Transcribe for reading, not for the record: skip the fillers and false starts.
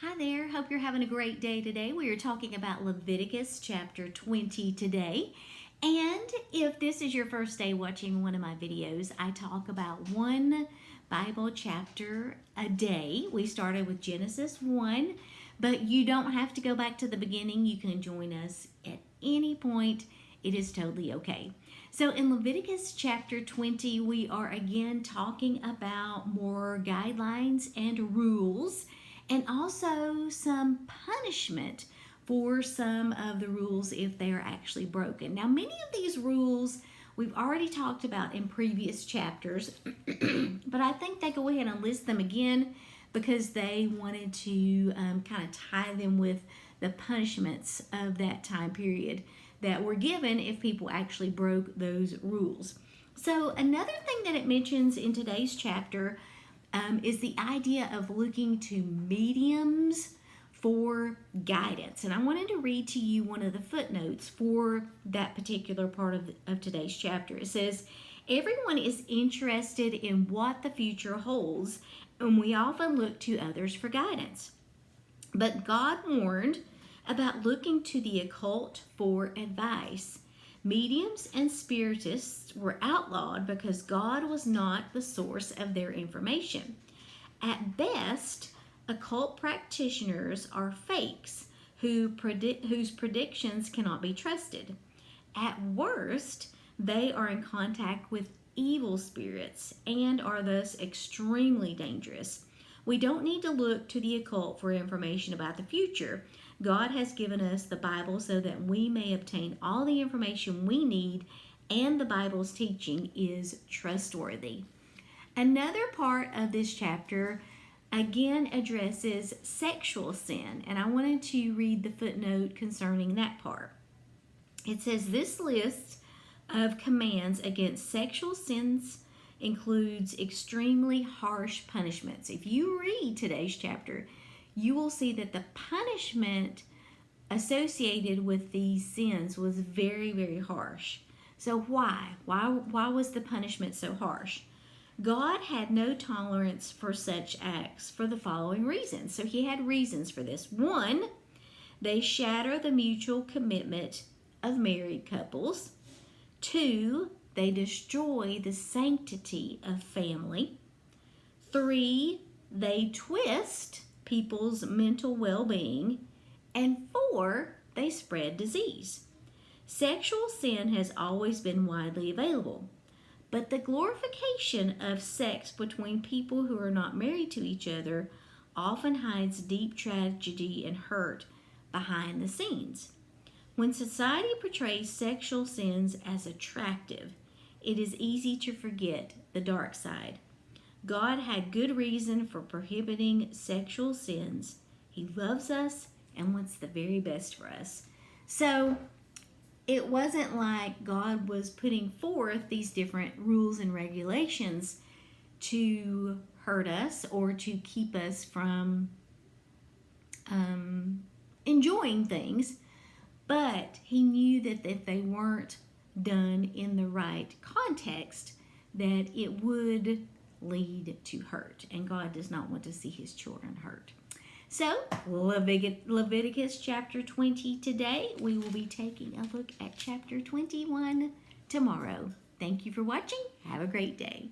Hi there, hope you're having a great day today. We are talking about Leviticus chapter 20 today. And if this is your first day watching one of my videos, I talk about one Bible chapter a day. We started with Genesis 1, but you don't have to go back to the beginning. You can join us at any point. It is totally okay. So in Leviticus chapter 20, we are again talking about more guidelines and rules, and also some punishment for some of the rules if they are actually broken. Now, many of these rules we've already talked about in previous chapters, but I think they go ahead and list them again because they wanted to kind of tie them with the punishments of that time period that were given if people actually broke those rules. So another thing that it mentions in today's chapter is the idea of looking to mediums for guidance. And I wanted to read to you one of the footnotes for that particular part of today's chapter. It says, everyone is interested in what the future holds, and we often look to others for guidance. But God warned about looking to the occult for advice. Mediums and spiritists were outlawed because God was not the source of their information. At best, occult practitioners are fakes whose predictions cannot be trusted. At worst, they are in contact with evil spirits and are thus extremely dangerous. We don't need to look to the occult for information about the future. God has given us the Bible so that we may obtain all the information we need, and the Bible's teaching is trustworthy. Another part of this chapter again addresses sexual sin, and I wanted to read the footnote concerning that part. It says this list of commands against sexual sins includes extremely harsh punishments. If you read today's chapter, you will see that the punishment associated with these sins was very, very harsh. So why? Why was the punishment so harsh? God had no tolerance for such acts for the following reasons. So he had reasons for this. One, they shatter the mutual commitment of married couples. Two, they destroy the sanctity of family. Three, they twist people's mental well-being. And four, they spread disease. Sexual sin has always been widely available, but the glorification of sex between people who are not married to each other often hides deep tragedy and hurt behind the scenes. When society portrays sexual sins as attractive, it is easy to forget the dark side. God had good reason for prohibiting sexual sins. He loves us and wants the very best for us. So it wasn't like God was putting forth these different rules and regulations to hurt us or to keep us from enjoying things, but he knew that if they weren't done in the right context, that it would lead to hurt, and God does not want to see his children hurt. So Leviticus chapter 20 today. We will be taking a look at chapter 21 tomorrow. Thank you for watching. Have a great day.